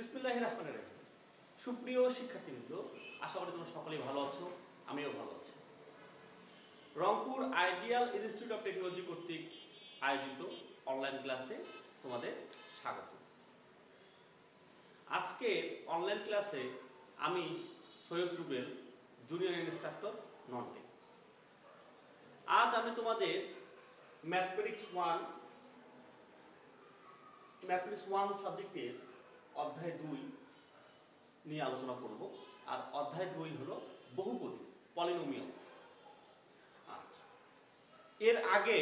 বিসমিল্লাহির রহমানির রহিম। সুপ্রিয় শিক্ষার্থীবৃন্দ, আশা করি তোমরা সকলেই ভালো আছো, আমিও ভালো আছি। Rangpur ideal institute of technology কর্তৃক আয়োজিত অনলাইন ক্লাসে তোমাদের স্বাগত। আজকে অনলাইন ক্লাসে আমি সৈয়দ রুবেল, জুনিয়র ইনস্ট্রাক্টর, নন-টেক। আজ আমি তোমাদের ম্যাথমেটিক্স 1 সাবজেক্টের অধ্যায় 2 নিয়ে আলোচনা করব। আর অধ্যায় 2 হলো বহুপদী, পলিনোমিয়ালস। আচ্ছা, এর আগে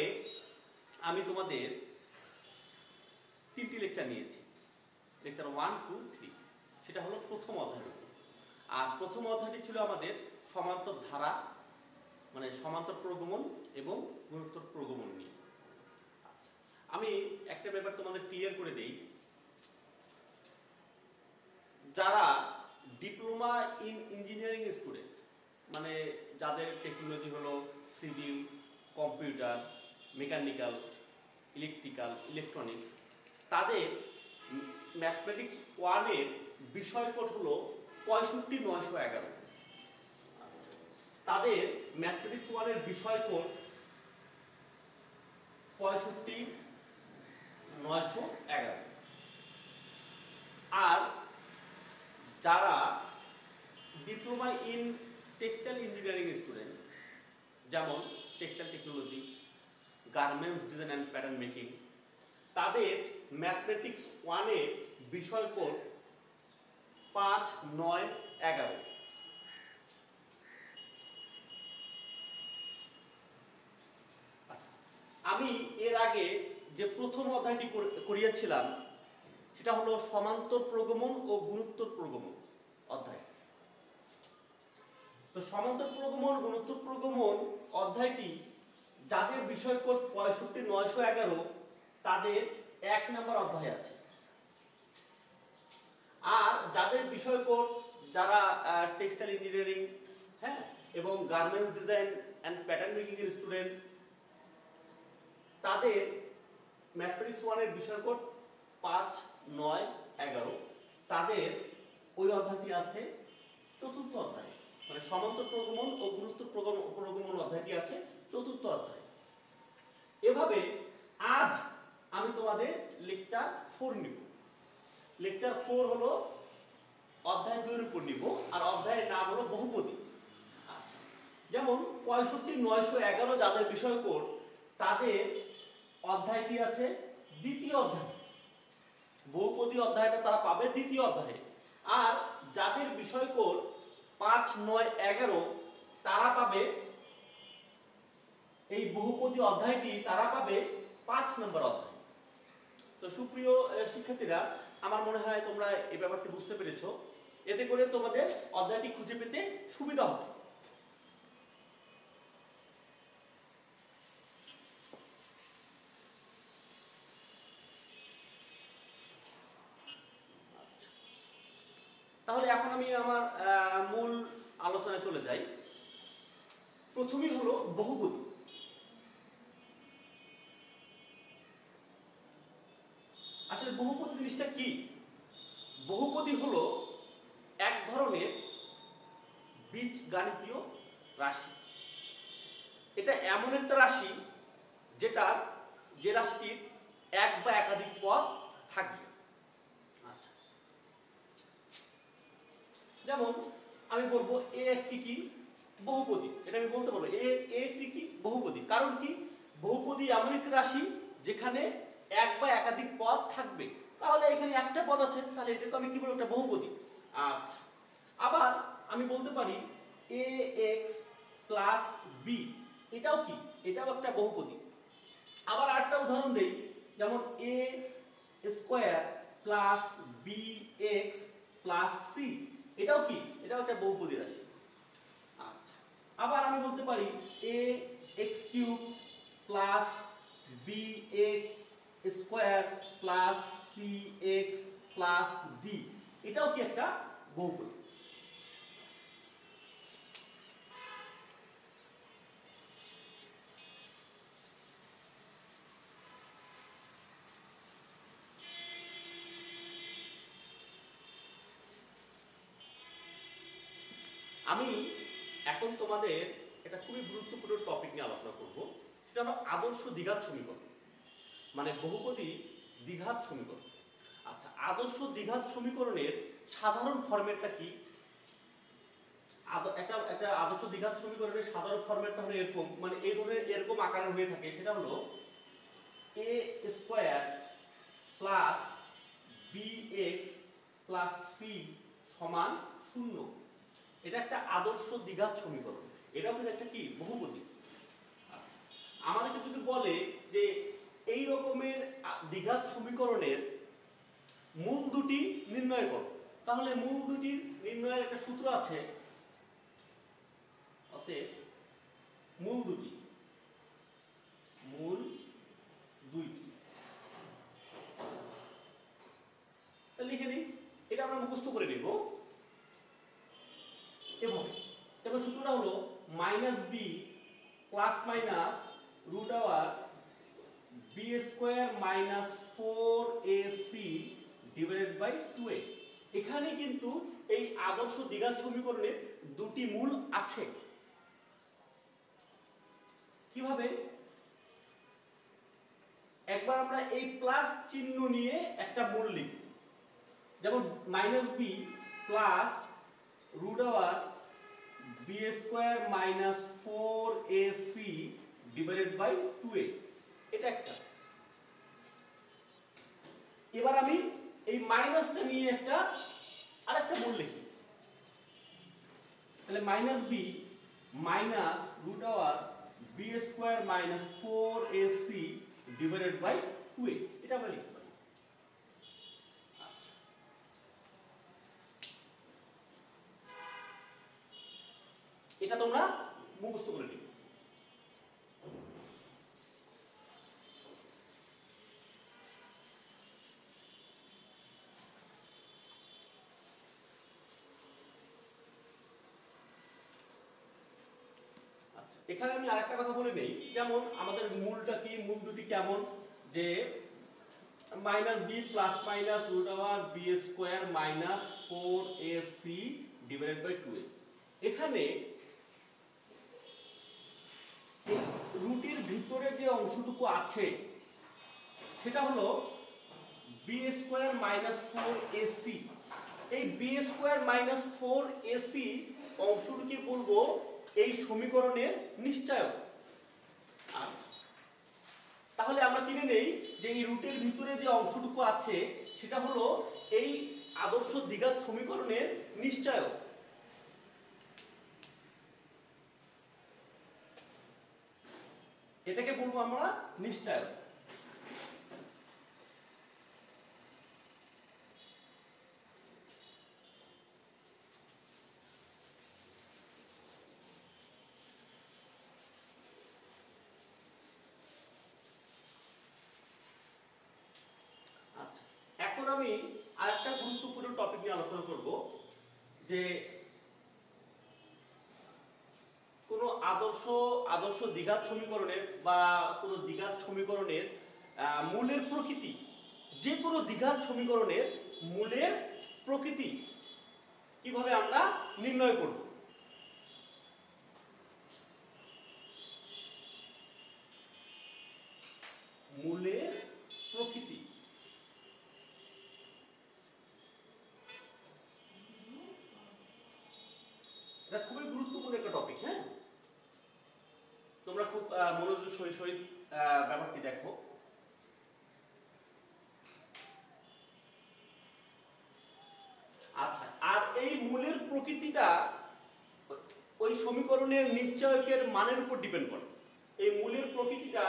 আমি তোমাদের 3টি লেকচার নিয়েছি, লেকচার 1, 2, 3। সেটা হলো প্রথম অধ্যায়ের উপর। আর প্রথম অধ্যায়টি ছিল আমাদের সমান্তর ধারা, মানে সমান্তর প্রগমন এবং গুণোত্তর প্রগমন নিয়ে। আচ্ছা, আমি একটা ব্যাপার তোমাদের ক্লিয়ার করে দেই। যারা ডিপ্লোমা ইন ইঞ্জিনিয়ারিং স্টুডেন্ট, মানে যাদের টেকনোলজি হলো civil, computer, mechanical, electrical, electronics, তাদের ম্যাথমেটিক্স 1-এর বিষয় কোড হলো 65911। তাদের ম্যাথমেটিক্স 1-এর বিষয় কোড 65911। আর যারা diploma in textile engineering student, যেমন textile technology, garments design and pattern making, তাদের ম্যাথমেটিক্স 1-এর বিষয় কোড 5911। আচ্ছা, আমি এর আগে যে প্রথম অধ্যায়টি করিয়েছিলাম সেটা হলো সমান্তর প্রগমন ও গুণোত্তর প্রগমন অধ্যায়। তো সমান্তর প্রগমন, গুণোত্তর প্রগমন অধ্যায়টি যাদের বিষয় কোড 65911, তাদের 1 নম্বর অধ্যায় আছে। আর যাদের বিষয় কোড, যারা টেক্সটাইল ইঞ্জিনিয়ারিং, হ্যাঁ, এবং garments design and pattern making এর স্টুডেন্ট, তাদের ম্যাথমেটিক্স 1-এর বিষয় কোড 5911। তাদের ওই অধ্যায়টি আছে চতুর্থ অধ্যায়, মানে সমান্তর প্রগমন ও গুণোত্তর প্রগমন অধ্যায়টি আছে চতুর্থ অধ্যায়। এভাবে আজ আমি তোমাদের লেকচার 4 নিব। লেকচার 4 হলো অধ্যায় 2-এর উপর নিব, আর অধ্যায়ের নাম হলো বহুপদী। আচ্ছা, যেমন 65911 যাদের বিষয় কোড, তাদের অধ্যায়টি আছে দ্বিতীয় অধ্যায়, বহুপদী অধ্যায়টা তারা পাবে দ্বিতীয় অধ্যায়ে। আর যাদের বিষয় কোড 5911, তারা পাবে এই বহুপদী অধ্যায়টি তারা পাবে 5 নম্বর অধ্যায়। তো সুপ্রিয় শিক্ষার্থীরা, আমার মনে হয় তোমরা এই ব্যাপারটি বুঝতে পেরেছো। এতে করে তোমাদের অধ্যায়টি খুঁজে পেতে সুবিধা হবে। তাহলে এখন আমি আমার মূল আলোচনায় চলে যাই। প্রথমেই হলো বহুপদী। আসলে বহুপদী জিনিসটা কি? বহুপদী হলো এক ধরনের বীজগাণিতীয় রাশি। এটা এমন একটা রাশি যে রাশিটির এক বা একাধিক পদ থাকবে। আচ্ছা, যেমন আমি বলবো এ একটি কি বহুপদী, এটা আমি বলতে পারবো এ একটি কি বহুপদী। কারণ কি, বহুপদী এমন একটি রাশি যেখানে এক বা একাধিক পদ থাকবে। তাহলে এখানে একটা পদ আছে, তাহলে এটাকে আমি কি বলবো, একটা বহুপদী। আচ্ছা, আবার আমি বলতে পারি ax প্লাস b, এটাও কি, এটাও একটা বহুপদী। আবার আরেকটা উদাহরণ দেই, যেমন a square plus bx plus c, এটাও কি, এটাও একটা বহুপদী রাশি। আচ্ছা, আবার আমি বলতে পারি ax cube plus bx square plus cx plus d, এটাও কি একটা বহুপদী। আমি এখন তোমাদের এটা খুবই গুরুত্বপূর্ণ টপিক নিয়ে আলোচনা করব, সেটা হলো আদর্শ দ্বিঘাত সমীকরণ, মানে বহুপদী দ্বিঘাত সমীকরণ। আচ্ছা, আদর্শ দ্বিঘাত সমীকরণের সাধারণ ফরম্যাটটা কি? একটা আদর্শ দ্বিঘাত সমীকরণের সাধারণ ফরম্যাটটা হলো এরকম, মানে এই ধরনের এরকম আকারের হয়ে থাকে। সেটা হলো a square plus bx plus c সমান 0। এটা একটা আদর্শ দ্বিঘাত সমীকরণ, এটাও কিন্তু একটা কি বহুপদী। আমাদেরকে যদি বলে যে এই রকমের দ্বিঘাত সমীকরণের মূল দুটি নির্ণয় করো, তাহলে মূল দুটির নির্ণয়ের একটা সূত্র আছে। অতএব মূল দুইটি লিখে নিই, এটা আমরা মুখস্থ করে নেব এভাবে। তারপর সূত্রটা হলো minus b plus minus root over b square minus 4ac divided by 2a। এখানে কিন্তু এই আদর্শ দ্বিঘাত সমীকরণের দুটি মূল আছে। কিভাবে? একবার আমরা এই প্লাস চিহ্ন নিয়ে একটা মূল লিখব, যেমন minus b plus root over b square minus 4ac divided by 2a, এটা একটা। এবার আমি এই মাইনাসটা নিয়ে আরেকটা মূল লিখি, তাহলে minus b minus root over b square minus 4ac divided by 2a, এটা আমরা লিখতে পারি। আচ্ছা, এটা তোমরা মুখস্থ করে নিও। এখানে আমি আরেকটা কথা বলে নেই, যেমন আমাদের মূলটা কি, মূল দুটি কেমন, যে minus b plus minus root over b square minus 4ac divided by 2a। এখানে রুটির ভিতরে যে অংশটুকু আছে সেটা হলো বি স্কোয়ার মাইনাস 4ac। এই বি স্কোয়ার মাইনাস 4ac অংশটুকে বলবো এই সমীকরণের নিশ্চয়ক। আচ্ছা, তাহলে আমরা চিনে নেই যে এই রুটের ভিতরে যে অংশটুকু আছে সেটা হলো এই আদর্শ দ্বিঘাত সমীকরণের নিশ্চয়ক। এটাকে বলবো আমরা নিশ্চয়ক। এখন আমি আরেকটা গুরুত্বপূর্ণ টপিক নিয়ে আলোচনা করব, যে কোন আদর্শ দ্বিঘাত সমীকরণের বা কোন দ্বিঘাত সমীকরণের মূলের প্রকৃতি, যে কোনো দ্বিঘাত সমীকরণের মূলের প্রকৃতি কিভাবে আমরা নির্ণয় করব। মূলের প্রকৃতি এটা খুবই গুরুত্বপূর্ণ একটা টপিক। হ্যাঁ, তোমরা খুব মনোযোগ সহিত ব্যাপারটি দেখো। আচ্ছা, আর এই মূলের প্রকৃতিটা ওই সমীকরণের নিশ্চয়কের মানের উপর ডিপেন্ড করে। এই মূলের প্রকৃতিটা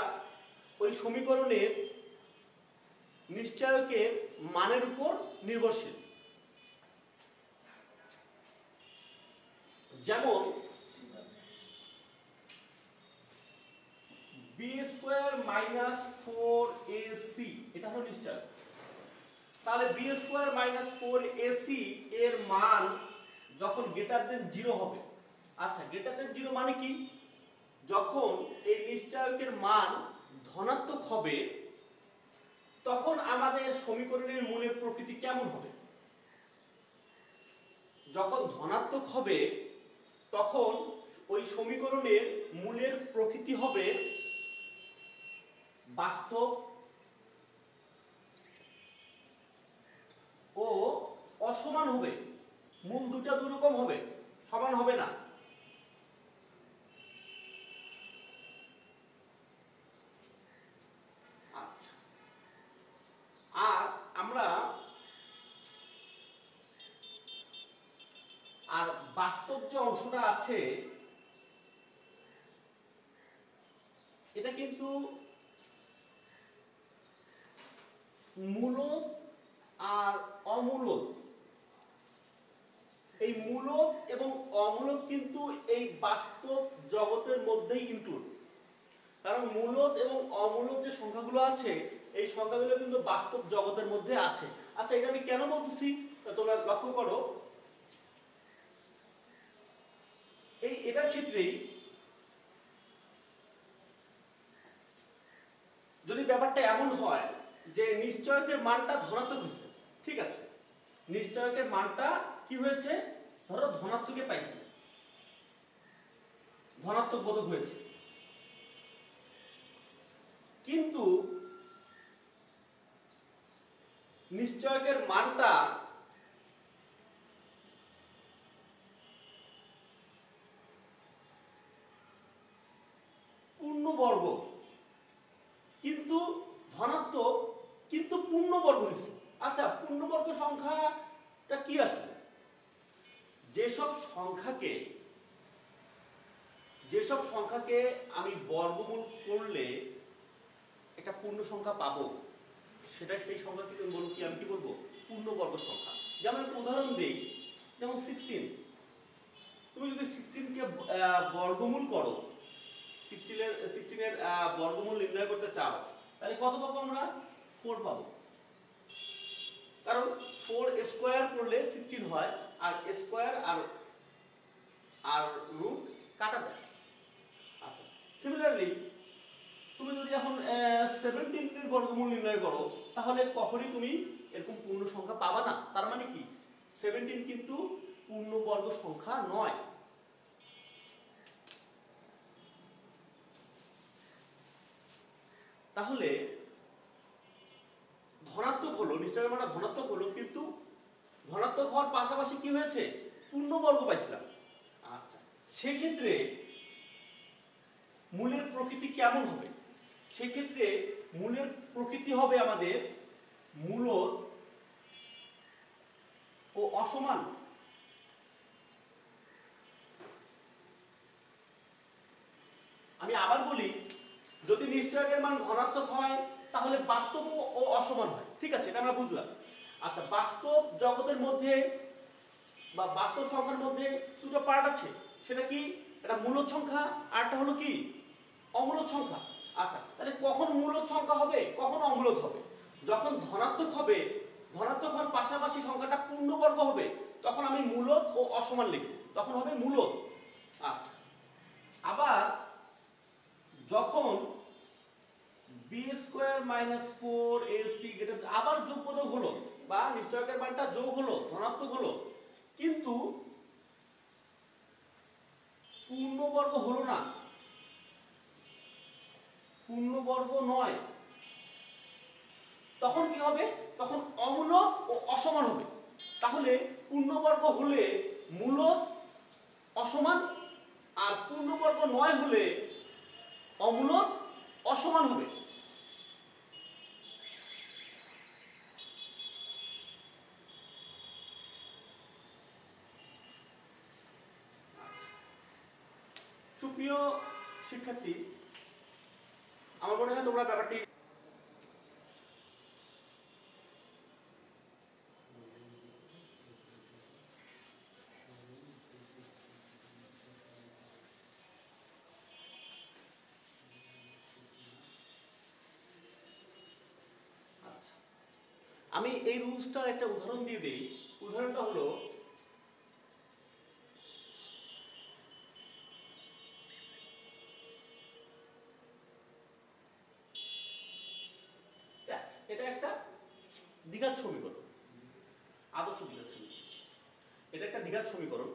ওই সমীকরণের নিশ্চয়কের মানের উপর নির্ভরশীল। যেমন বি স্কোয়ার মাইনাস 4ac এটা হলো নিশ্চয়ক। তাহলে বি স্কোয়ার মাইনাস 4ac এর মান যখন গ্রেটার দেন 0 হবে। আচ্ছা, গ্রেটার দেন 0 মানে কি? যখন এই নিশ্চয়কের মান ধনাত্মক হবে তখন আমাদের সমীকরণের মূলের প্রকৃতি কেমন হবে? যখন ধনাত্মক হবে তখন ওই সমীকরণের মূলের প্রকৃতি হবে বাস্তব ও অসমান হবে। মূল দুটা দুরকম হবে, সমান হবে না। আচ্ছা, আর আমরা বাস্তব যে অংশটা আছে এটা কিন্তু মূলদ আর অমূলদ, এই মূলদ এবং অমূলদ কিন্তু এই বাস্তব জগতের মধ্যেই ইনক্লুড। কারণ মূলদ এবং অমূলদ যে সংখ্যাগুলো আছে এই সংখ্যাগুলো কিন্তু বাস্তব জগতের মধ্যে আছে। আচ্ছা, এটা আমি কেন বলতেছি তোমরা লক্ষ্য করো। এটার ক্ষেত্রেই যদি ব্যাপারটা এমন হয় যে নিশ্চয়কের মানটা ধনাত্মক হয়েছে, ঠিক আছে, নিশ্চয়কের মানটা কি হয়েছে, ধরো ধনাত্মকে পাইছে, ধনাত্মক বোধক হয়েছে, কিন্তু নিশ্চয়কের মানটা পূর্ণবর্গ, কিন্তু ধনাত্মক কিন্তু পূর্ণবর্গ হয়েছে। আচ্ছা, পূর্ণবর্গ সংখ্যাটা কি আসলে? যেসব সংখ্যাকে আমি বর্গমূল করলে একটা পূর্ণ সংখ্যা পাবো, সেটা সেই সংখ্যাকে বলবো কি, আমি কি বলবো, পূর্ণবর্গ সংখ্যা। যেমন একটা উদাহরণ দিই, যেমন 16। তুমি যদি 16কে বর্গমূল করো, 16 এর বর্গমূল নির্ণয় করতে চাও, তাহলে কত পাবো আমরা? 4 পাবো। কারণ 4 স্কয়ার করলে 16 হয়, আর স্কয়ার আর রুট কাটা যায়। আচ্ছা, সিমিলারলি তুমি যদি এখন 17 এর বর্গমূল নির্ণয় করো, তাহলে কখনই তুমি এরকম পূর্ণ সংখ্যা পাবা না। তার মানে কি, 17 কিন্তু পূর্ণবর্গ সংখ্যা নয়। তাহলে ধনাত্মক হলো, নিশ্চয়ই মানে ধনাত্মক হলো, কিন্তু ধনাত্মক হওয়ার পাশাপাশি কি হয়েছে, পূর্ণবর্গ পাইছিলাম। আচ্ছা, সেক্ষেত্রে মূলের প্রকৃতি কেমন হবে? সেক্ষেত্রে মূলের প্রকৃতি হবে আমাদের মূলদ ও অসমান। আমি আবার বলি, যদি নিশ্চয়কের মান ধনাত্মক হয় তাহলে বাস্তব ও অসমান হয়, ঠিক আছে, এটা আমরা বুঝলাম। আচ্ছা, বাস্তব জগতের মধ্যে বা বাস্তব সংখ্যার মধ্যে দুটো পার্ট আছে, সেটা কি, এটা মূলদ সংখ্যা আর একটা হলো কি, অমূলদ সংখ্যা। আচ্ছা, তাহলে কখন মূলদ সংখ্যা হবে, কখন অমূলদ হবে? যখন ধনাত্মক হবে, ধনাত্মক হওয়ার পাশাপাশি সংখ্যাটা পূর্ণবর্গ হবে, তখন আমি মূলদ ও অসমান লিখব, তখন হবে মূলদ। আচ্ছা, আবার যখন b² - 4ac আবার যোগবোধক হলো, বা নিশ্চয়কের মানটা যোগ হলো, ধনাত্মক হলো, কিন্তু পূর্ণবর্গ হলো না, পূর্ণবর্গ নয়, তখন কি হবে, তখন অমূলদ ও অসমান হবে। তাহলে পূর্ণবর্গ হলে মূলদ অসমান, আর পূর্ণবর্গ নয় হলে অমূলদ অসমান হবে। সুপ্রিয় শিক্ষার্থী, আমার মনে হয় তোমরা ব্যাপারটি আমি এই রুলসটার একটা উদাহরণ দিয়ে দিই। উদাহরণটা হলো, এটা একটা দ্বিঘাত সমীকরণ, আদর্শ দ্বিঘাত সমীকরণ। এটা একটা দ্বিঘাত সমীকরণ।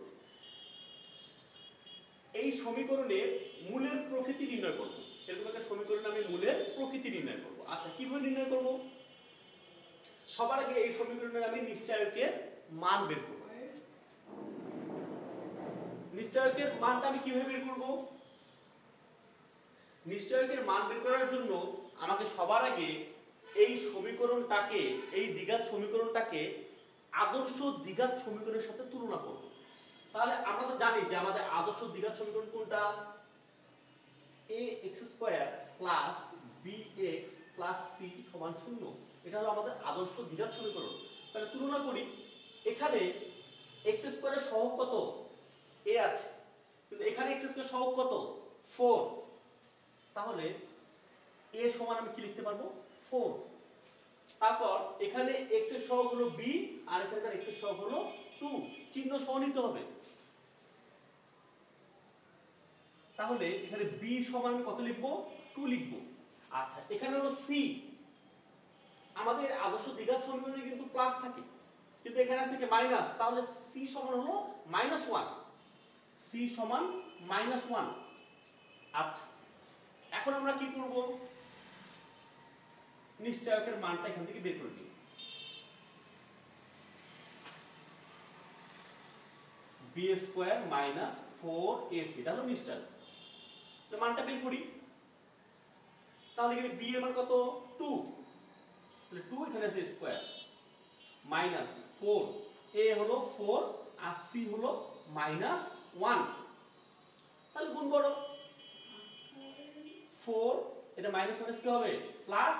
এই সমীকরণের মূলের প্রকৃতি নির্ণয় করব। এরকম একটা সমীকরণে আমি মূলের প্রকৃতি নির্ণয় করব। আচ্ছা, কিভাবে নির্ণয় করব? সবার আগে এই সমীকরণের আমি নিশ্চয়কের মান বের করব। নিশ্চয়কের মানটা আমি কিভাবে বের করব? নিশ্চয়কের মান বের করার জন্য আমাকে সবার আগে এই সমীকরণটাকে, এই দ্বিঘাত সমীকরণটাকে আদর্শ দ্বিঘাত সমীকরণের সাথে তুলনা করব। তাহলে আমরা তো জানি যে আমাদের আদর্শ দ্বিঘাত সমীকরণ কোনটা? ax² plus bx plus c সমান 0। এটা হলো আমাদের আদর্শ দ্বিঘাত সমীকরণ। তাহলে তুলনা করি। এখানে x² এর সহগ কত? a আছে, কিন্তু এখানে x² সহগ কত? 4। তাহলে a সমান আমি কি লিখতে পারবো? 4। তারপর এখানে x এর সহগ হলো b, আর এখানকার x এর সহগ হলো 2। চিহ্ন সহ নিতে হবে। তাহলে এখানে b সমান আমি কত লিখবো? 2 লিখবো। আচ্ছা, এখানে হলো c। আমাদের আদর্শ দ্বিঘাত সমীকরণে কিন্তু প্লাস থাকে, কিন্তু এখানে আছে কি মাইনাস। তাহলে c সমান হলো -1। c সমান -1। আচ্ছা, এখন আমরা কি করব? নিশ্চয়কের মানটা এখান থেকে বের করে নিই। b² - 4ac, এটা হলো নিশ্চয়ক। তো মানটা বের করি। তাহলে এখানে b এর মান কত? 2। তাহলে 2 এখানে আছে স্কয়ার -4, a হলো 4 আর c হলো -1। তাহলে গুণ করো। 4 এটা মাইনাস মাইনাস কি হবে? প্লাস।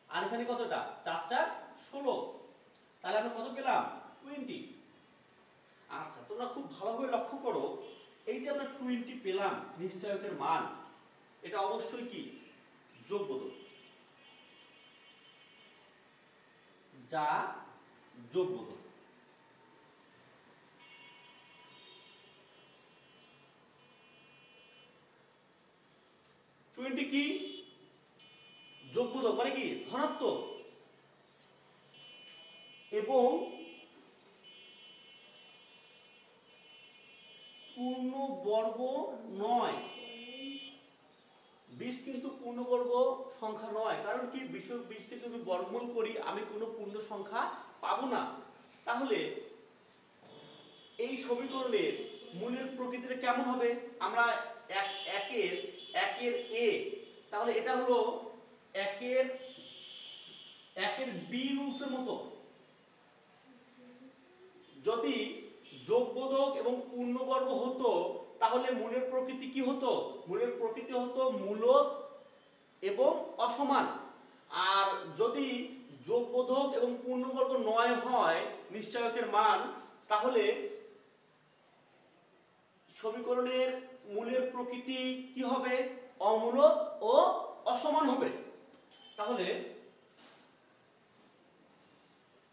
আর এখানে কতটা? 4 4 16। তাহলে আমরা কত পেলাম? 20। আচ্ছা, তোমরা খুব ভালোভাবে লক্ষ্য করো, এই যে আমরা 20 পেলাম নিশ্চয়কের মান, এটা অবশ্যই কি যোগবোধক, যা যোগবোধক। কি যোগবোধক মানে কি ধনাত্মক এবং পূর্ণবর্গ নয়। 20 কিন্তু পূর্ণবর্গ সংখ্যা নয়, কারণ কি 20 কে যদি বর্গমূল করি আমি কোনো পূর্ণ সংখ্যা পাবো না। তাহলে এই সমীকরণের মূলের প্রকৃতিটা কেমন হবে? আমরা একের a, তাহলে এটা হলো একের b রুলসের মতো। যদি যোগবোধক এবং পূর্ণবর্গ হতো তাহলে মূলের প্রকৃতি কি হতো? মূলের প্রকৃতি হতো মূলদ এবং অসমান। আর যদি যোগবোধক এবং পূর্ণবর্গ নয় হয় নিশ্চয়কের মান, তাহলে সমীকরণের মূলের প্রকৃতি কি হবে? অমূলদ ও অসমান হবে। তাহলে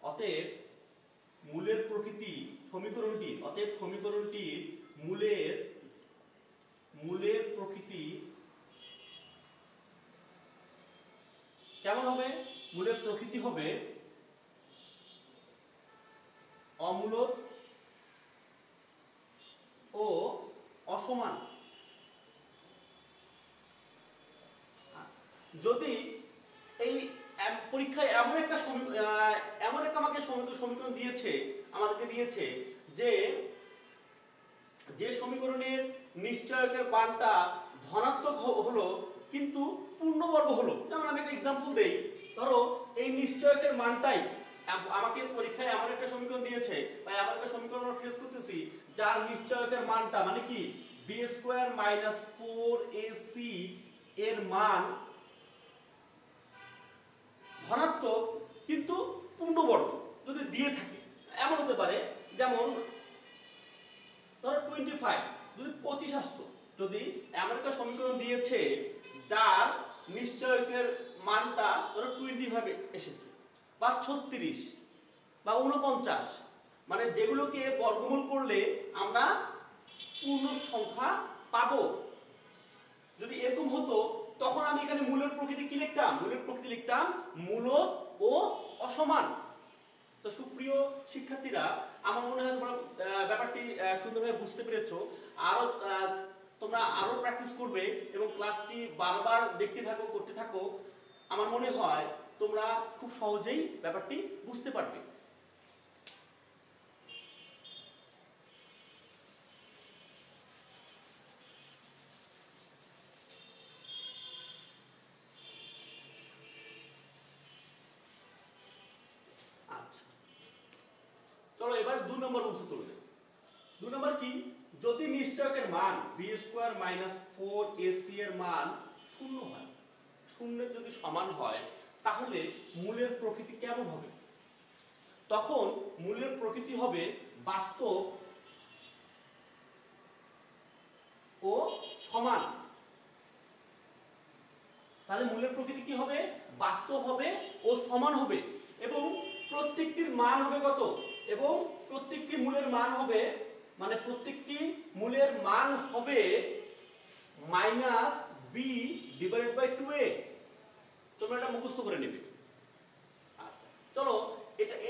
অতএব মূলের প্রকৃতি সমীকরণটির মূলের প্রকৃতি কেমন হবে? মূলের প্রকৃতি হবে অমূলদ ও অসমান। যদি এই পরীক্ষায় এমন একটা আমাকে সমীকরণ আমাদেরকে দিয়েছে যে সমীকরণের নিশ্চয়কের মানটা ধনাত্মক হলো কিন্তু পূর্ণবর্গ হলো। যেমন আমি একটা এক্সাম্পল দেই, ধরো এই নিশ্চয়কের মানটাই আমাকে পরীক্ষায় এমন একটা সমীকরণ দিয়েছে বা এমন একটা সমীকরণ আমরা ফেস করতেছি যার নিশ্চয়কের মানটা মানে কি b² - 4ac এর মান ধনাত্মক কিন্তু পূর্ণবর্গ যদি দিয়ে থাকে। এমন হতে পারে যেমন ধরো 25, যদি 25 আসতো, যদি এমন একটা সমীকরণ দিয়েছে যার নিশ্চয়কের মানটা ধরো 20 ভাবে এসেছে, বা 36 বা 49, মানে যেগুলোকে বর্গমূল করলে আমরা পূর্ণ সংখ্যা পাবো। যদি এরকম হতো তখন আমি এখানে মূলের প্রকৃতি কি লিখতাম? মূলের প্রকৃতি লিখতাম মূলদ ও অসমান। তো সুপ্রিয় শিক্ষার্থীরা, আমার মনে হয় তোমরা ব্যাপারটি সুন্দরভাবে বুঝতে পেরেছো। আরো তোমরা আরো প্র্যাকটিস করবে এবং ক্লাসটি বারবার দেখতে থাকো, করতে থাকো, আমার মনে হয় তোমরা খুব সহজেই ব্যাপারটি বুঝতে পারবে। আচ্ছা, চলো এবার 2 নম্বর রুলসে চলে যাই। 2 নম্বর কি, যদি নিশ্চয়কের মান b² - 4ac এর মান শূন্য হয়, শূন্যের যদি সমান হয়, তাহলে মূলের প্রকৃতি কেমন হবে? তখন মূলের প্রকৃতি হবে বাস্তব ও সমান। তাহলে মূলের প্রকৃতি কি হবে? বাস্তব হবে ও সমান হবে, এবং প্রত্যেকটির মান হবে কত? এবং প্রত্যেকটি মূলের মান হবে, মানে প্রত্যেকটি মূলের মান হবে -b/2a। তোমরা এটা মুখস্থ করে নেবে। আচ্ছা, চলো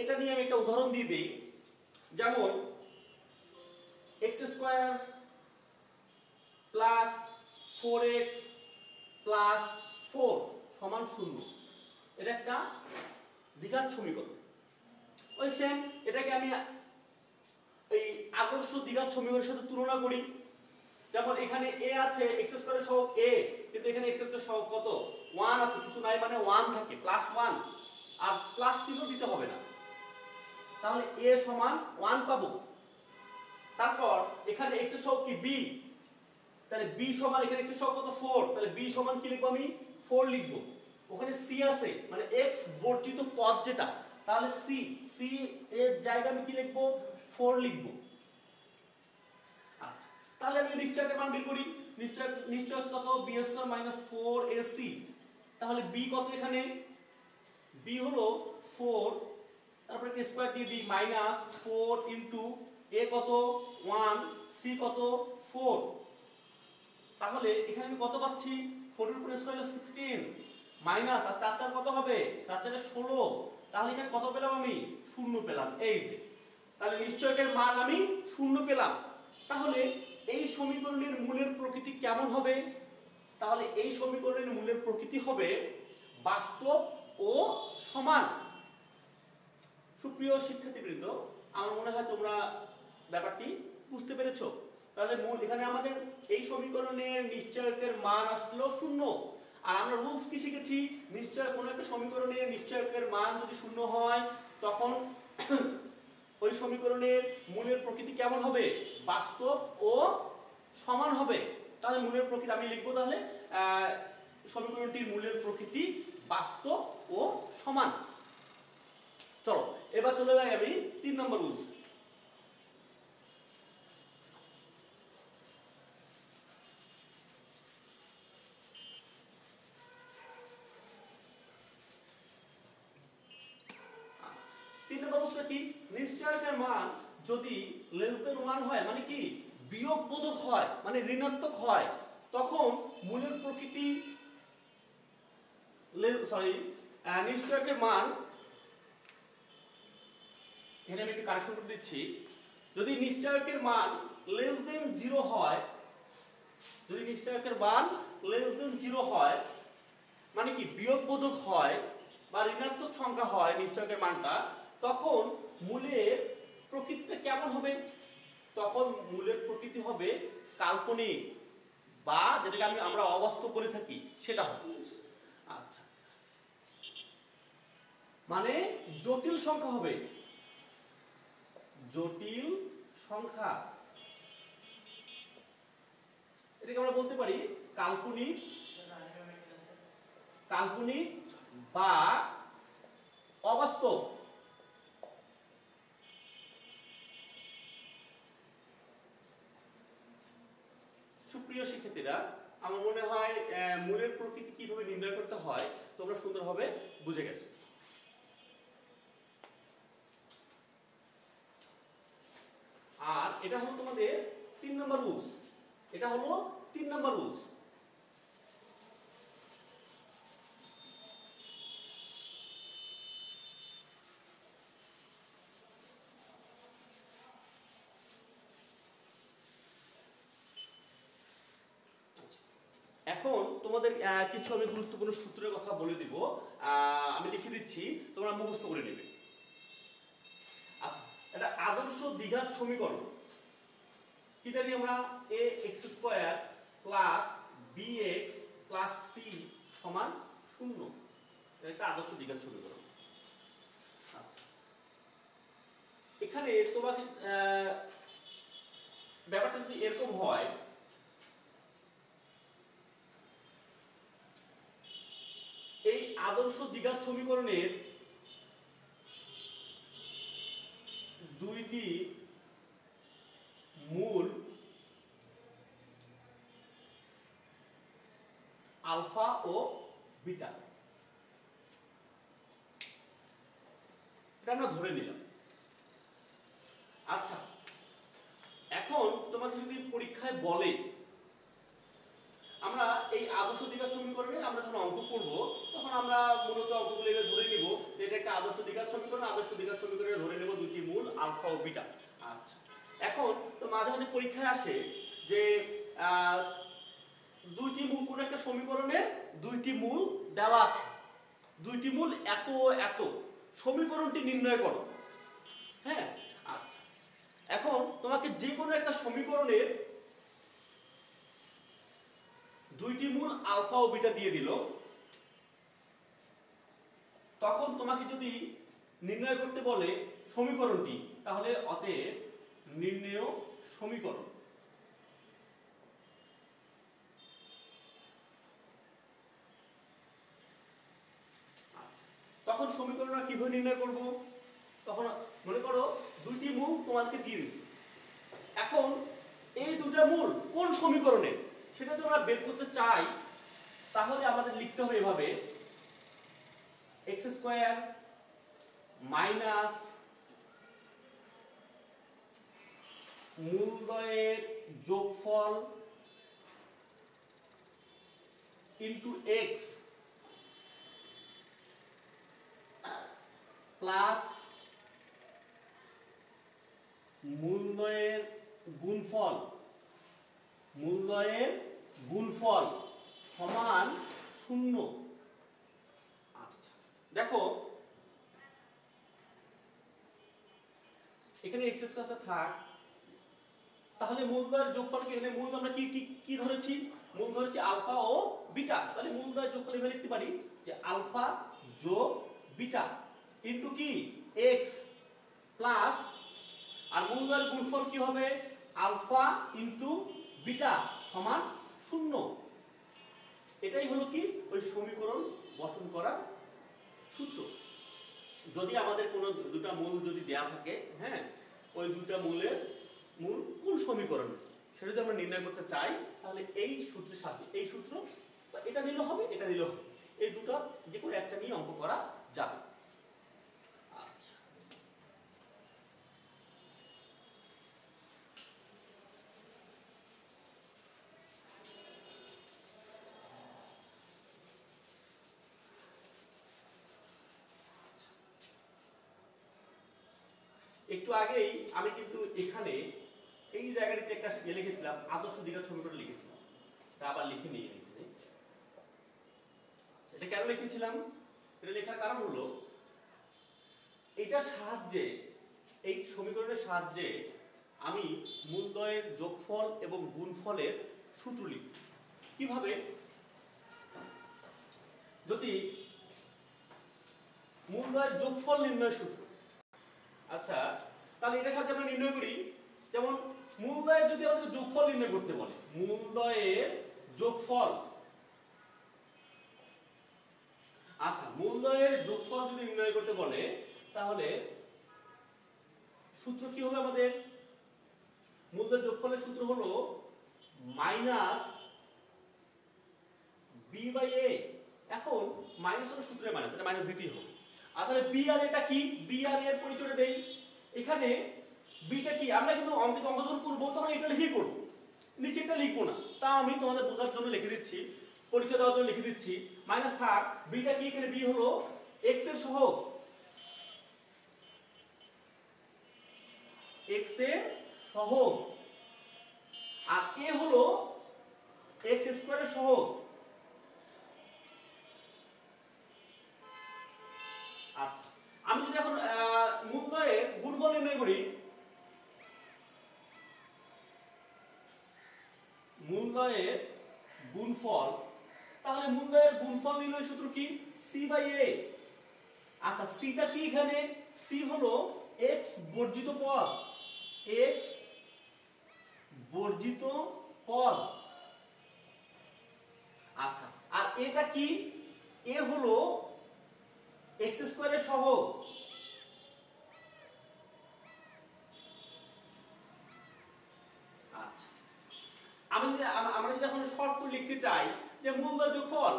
এটা নিয়ে আমি একটা উদাহরণ দিয়ে দিই। যেমন x² প্লাস 4x প্লাস 4 সমান 0। এটা একটা দ্বিঘাত সমীকরণ। ওই সেম এটাকে আমি এই আদর্শ দ্বিঘাত সমীকরণের সাথে তুলনা করি। যেমন এখানে a আছে, x² সহগ a, কিন্তু এখানে x² সহগ কত? 1 আছে, কিছু নাই মানে 1 থাকে, +1, আর প্লাস চিহ্ন দিতে হবে না। তাহলে a সমান 1 পাবো। তারপর এখানে x এর সহগ কি? b, তাহলে b সমান, এখানে x এর সহগ কত? 4, তাহলে b সমান কি লিখবো আমি? 4 লিখবো। ওখানে c আছে, মানে x বর্জিত পদ যেটা, তাহলে c এর জায়গায় আমি কি লিখবো? 4 লিখবো। আচ্ছা, তাহলে আমি নিশ্চয়কের মান বের করি। নিশ্চয়ক কত? b² - 4ac। তাহলে b কত? এখানে b হলো 4, তারপরে একটা স্কয়ার দিয়ে দিই, -4 ইনটু a কত? 1, c কত? 4। তাহলে এখানে আমি কত পাচ্ছি? 4 এর উপর স্কয়ার হলো 16, মাইনাস, আর 4 4 কত হবে? 4 4 16। তাহলে এখানে কত পেলাম আমি? 0 পেলাম। এই যে, তাহলে নিশ্চয়কের মান আমি 0 পেলাম। তাহলে এই সমীকরণের মূলের প্রকৃতি কেমন হবে? তাহলে এই সমীকরণের মূলের প্রকৃতি হবে বাস্তব ও সমান। সুপ্রিয় শিক্ষার্থীবৃন্দ, আমার মনে হয় তোমরা ব্যাপারটি বুঝতে পেরেছো। তাহলে মূল এখানে আমাদের এই সমীকরণের নিশ্চয়কের মান আসলো 0। আর আমরা রুলস কি শিখেছি? নিশ্চয় কোনো একটা সমীকরণের নিশ্চয়কের মান যদি 0 হয়, তখন ওই সমীকরণের মূলের প্রকৃতি কেমন হবে? বাস্তব ও সমান হবে। তাহলে মূলের প্রকৃতি আমি লিখবো, তাহলে সমীকরণটির মূলের প্রকৃতি বাস্তব ও সমান। চলো এবার চলে যাই আমি 3 নম্বর রুলস। কি? নিশ্চয়কের মান যদি <1 হয়, মানে কি? বিয়োগবোধক হয়, মানে ঋণাত্মক হয়, তখন মূলের প্রকৃতি নিশ্চয়কের মান, এখানে আমি একটু কারেকশন করে দিচ্ছি। যদি নিশ্চয়কের মান <0 হয়, যদি নিশ্চয়কের মান <0 হয়, মানে কি? বিয়োগবোধক হয় বা ঋণাত্মক সংখ্যা হয় নিশ্চয়কের মানটা, তখন মূলের প্রকৃতিটা কেমন হবে? তখন মূলের প্রকৃতি হবে কাল্পনিক, বা যেটাকে আমরা অবাস্তব বলে থাকি, সেটা হবে। আচ্ছা, মানে জটিল সংখ্যা হবে, জটিল সংখ্যা। এটাকে আমরা বলতে পারি কাল্পনিক, কাল্পনিক বা অবাস্তব। সুপ্রিয় শিক্ষার্থীরা, আমার মনে হয় মূলের প্রকৃতি কিভাবে নির্ণয় করতে হয় তোমরা সুন্দরভাবে বুঝে গেছো। আর এটা হলো তোমাদের 3 নম্বর রুলস। এটা হলো 3 নম্বর রুলস। কিছু আমি গুরুত্বপূর্ণ সূত্রের কথা বলে দিব, আমি লিখে দিচ্ছি, তোমরা মুখস্থ করে নেবে। আচ্ছা, এটা আদর্শ দ্বিঘাত সমীকরণ কি জানি আমরা, a x square plus bx plus c সমান 0। এটা একটা আদর্শ দ্বিঘাত সমীকরণ। এখানে তোমাকে ব্যাপারটা যদি এরকম হয়, এই আদর্শ দ্বিঘাত সমীকরণের দুইটি মূল আলফা ও বিটা, এটা আমরা ধরে নিলাম। আচ্ছা, এখন তোমাকে যদি পরীক্ষায় বলে, আমরা এই আদর্শ দ্বিঘাত সমীকরণে আমরা যখন অঙ্ক করব তখন আমরা মূলত অঙ্কগুলো এটা ধরে নিব যে এটা একটা আদর্শ দ্বিঘাত সমীকরণ। আদর্শ দ্বিঘাত সমীকরণে ধরে নেব দুইটি মূল আলফা ও বিটা। আচ্ছা, এখন তো মাঝে মাঝে পরীক্ষায় আসে যে দুইটি মূল কোন একটা সমীকরণের দুইটি মূল দেওয়া আছে, দুইটি মূল এত এত, সমীকরণটি নির্ণয় করো। হ্যাঁ, আচ্ছা, এখন তোমাকে যে কোনো একটা সমীকরণের দুইটি মূল আলফা ও বিটা দিয়ে দিল, তখন তোমাকে যদি নির্ণয় করতে বলে সমীকরণটি, তাহলে অতএব নির্ণেয় সমীকরণ। তখন সমীকরণটা কিভাবে নির্ণয় করব? তখন মনে করো দুইটি মূল তোমাকে দিয়ে দিচ্ছে, এখন এই দুটা মূল কোন সমীকরণে সেটা যদি আমরা বের করতে চাই, তাহলে আমাদের লিখতে হবে এভাবে, x স্কয়ার মাইনাস মূলদ্বয়ের যোগফল ইনটু x প্লাস মূলদ্বয়ের গুণফল, মূলদ্বয়ের গুণফল সমান 0। আচ্ছা, দেখো এখানে x স্কয়ার থাক, তাহলে মূলদ্বয়ের যোগফলকে এখানে মূল আমরা কি কি কি ধরেছি? মূল ধরেছি আলফা ও বিটা, তাহলে মূলদ্বয়ের যোগফল এভাবে লিখতে পারি যে আলফা যোগ বিটা ইনটু কি x প্লাস, আর মূলদ্বয়ের গুণফল কি হবে? আলফা ইনটু বিটা সমান 0। এটাই হলো কি ওই সমীকরণ গঠন করার সূত্র। যদি আমাদের কোনো দুটা মূল যদি দেয়া থাকে, হ্যাঁ, ওই দুটা মূলের মূল কোন সমীকরণ সেটা যদি আমরা নির্ণয় করতে চাই, তাহলে এই সূত্রের সাথে এই সূত্র বা এটা নিলেও হবে, এটা নিলেও হবে, এই দুটো যে কোনো একটা নিয়ে অঙ্ক করা যাবে। আচ্ছা, একটু আগেই আমি কিন্তু এখানে এই জায়গাটিতে একটা লিখেছিলাম, আদর্শ দ্বিঘাত সমীকরণ লিখেছিলাম, তা আবার লিখে নিয়ে এখানে। এটা কেন লিখেছিলাম? এটা লেখার কারণ হলো এটার সাহায্যে, এই সমীকরণের সাহায্যে আমি মূলদ্বয়ের যোগফল এবং গুণফলের সূত্র লিখব। কিভাবে? যদি মূলদ্বয়ের যোগফল নির্ণয় সূত্র, আচ্ছা, তাহলে এটার সাথে আমরা নির্ণয় করি, যেমন মূলদ্বয়ের যদি আমাদের যোগফল নির্ণয় করতে বলে, মূলদ্বয়ের যোগফল, আচ্ছা, মূলদ্বয়ের যোগফল যদি নির্ণয় করতে বলে, তাহলে সূত্র কি হবে আমাদের? মূলদ্বয়ের যোগফলের সূত্র হলো মাইনাস বি বাই এ। এখন মাইনাস হলো সূত্রের মাইনাস, এটা মাইনাস দিতেই হবে। আর তাহলে বি আর এটা কি? বি আর এর পরিচয়টা দেই। এখানে বিটা কি? আমরা কিন্তু অঙ্কিত অঙ্ক যখন করবো তখন এটা লিখেই করবো, নিচেরটা লিখবো না। তা আমি তোমাদের বোঝার জন্য লিখে দিচ্ছি, পরিচয় দেওয়ার জন্য লিখে দিচ্ছি, মাইনাস থাক বিটা কি? এখানে বি হলো এক্স এর সহগ, এক্স এর সহগ, আর এ হলো এক্স স্কয়ারের সহগ। করি মূলদ্বয়ের গুণফল, তাহলে মূলদ্বয়ের গুণফল নির্ণয় সূত্র কি? c/a। আচ্ছা সিটা কি এখানে? সি হলো x বর্জিত পদ, x বর্জিত পদ। আচ্ছা আর এটা কি? এ হলো x স্কয়ারের সহগ। আচ্ছা আমরা যদি এখন শর্ট করে লিখতে চাই যে মূলদ্বয় যোগফল,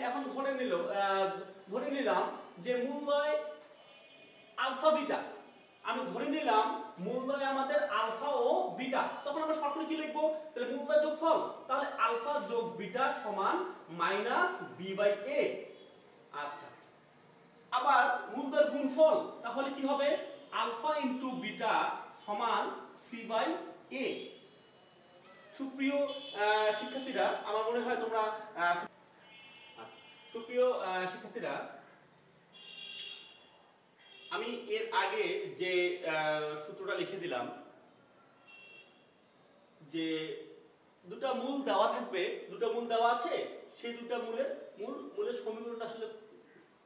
এখন ধরে নিলাম যে মূলদ্বয় আলফা বিটা, আমি ধরে নিলাম মূলদ্বয় আমাদের আলফা ও বিটা, তখন আমরা শর্ট করে কি লিখবো? তাহলে মূলদ্বয় যোগফল, তাহলে আলফা যোগ বিটা সমান মাইনাস b/a। আচ্ছা আবার মূলদ্বয়ের গুণফল, তাহলে কি হবে? আলফা ইনটু বিটা সমান c/a। সুপ্রিয় শিক্ষার্থীরা, আমার মনে হয় তোমরা সুপ্রিয় শিক্ষার্থীরা, আমি এর আগে যে সূত্রটা লিখে দিলাম যে দুটা মূল দেওয়া থাকবে, দুটা মূল দেওয়া আছে, সেই দুটা মূলের সমীকরণটা আসলে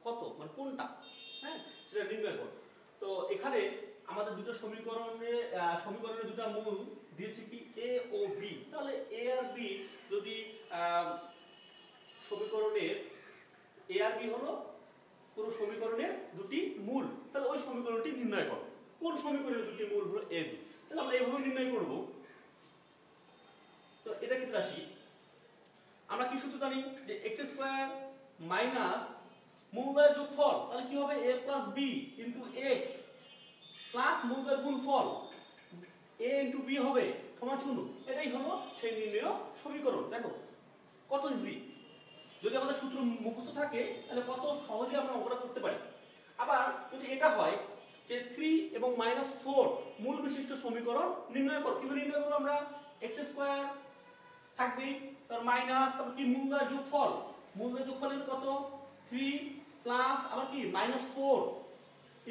কত, মানে কোনটা, হ্যাঁ সেটা নির্ণয় করো। তো এখানে আমাদের দুটো সমীকরণের দুটা মূল দিয়েছে কি? a O b। তাহলে a আর b যদি সমীকরণের a আর b হলো পুরো সমীকরণের দুটি মূল, তাহলে ওই সমীকরণটি নির্ণয় করো। কোন সমীকরণের দুটি মূল হলো a b, তাহলে আমরা এইভাবে নির্ণয় করব। তো এটা কি রাশি? আমরা কি সূত্র জানি যে x স্কয়ার মাইনাস মূলদ্বয়ের যোগফল, তাহলে কি হবে? a plus b into x plus মূলদ্বয়ের গুণফল a ইনটু b হবে সমান 0। এটাই হলো সেই নির্ণয় সমীকরণ। দেখো কত ইজি, যদি আমাদের সূত্র মুখস্থ থাকে তাহলে কত সহজে আমরা অঙ্কটা করতে পারি। আবার যদি এটা হয় যে 3 এবং -4 মূল বিশিষ্ট সমীকরণ নির্ণয় করো, কিভাবে নির্ণয় করব? আমরা x স্কয়ার থাকবে, তার মাইনাস, তারপর কি মূলদ্বয়ের যোগফল, মূলদ্বয়ের যোগফল এর কত? 3 প্লাস আবার কি -4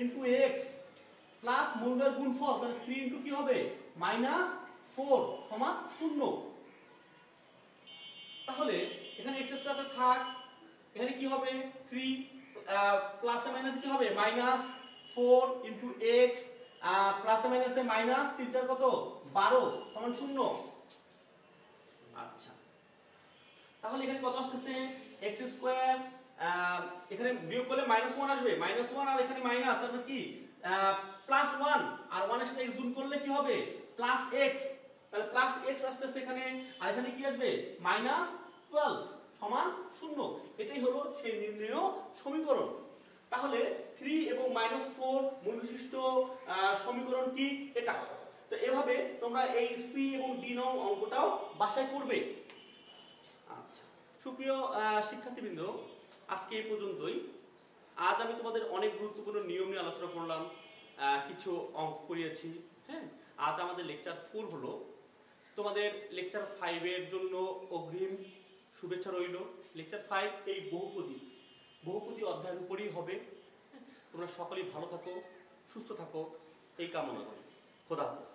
ইনটু x প্লাস মূলদ্বয়ের গুণফল, তাহলে 3 ইনটু কি হবে? -4 সমান 0। তাহলে এখানে x স্কয়ার থাক, এখানে কি হবে? 3 প্লাসে মাইনাসে কি হবে? -4 ইনটু x প্লাসে মাইনাসে মাইনাস 3 4 কত? 12 সমান 0। আচ্ছা তাহলে এখানে কত আসছে? x স্কয়ার, এখানে বিয়োগ করলে -1 আসবে, -1 আর এখানে মাইনাস, তারপর কি +1 আর 1 এর সাথে x গুণ করলে কি হবে? +x, তাহলে +x আসছে এখানে, আর এখানে কি আসবে? -12 সমান 0। এটাই হলো সেই নির্ণয় সমীকরণ। তাহলে 3 এবং -4 মূল বিশিষ্ট সমীকরণ কি? এটা। তো এভাবে তোমরা এই সি এবং ডি নং অঙ্কটাও বাসায় করবে। আচ্ছা সুপ্রিয় শিক্ষার্থীবৃন্দ, আজকে এই পর্যন্তই। আজ আমি তোমাদের অনেক গুরুত্বপূর্ণ নিয়ম নিয়ে আলোচনা করলাম, কিছু অঙ্ক করিয়েছি। হ্যাঁ, আজ আমাদের লেকচার 4 হলো। তোমাদের লেকচার 5 এর জন্য অগ্রিম শুভেচ্ছা রইল। লেকচার 5 এই বহুপদী অধ্যায়ের উপরই হবে। তোমরা সকলেই ভালো থাকো, সুস্থ থাকো, এই কামনা করি। খোদা হাফেজ।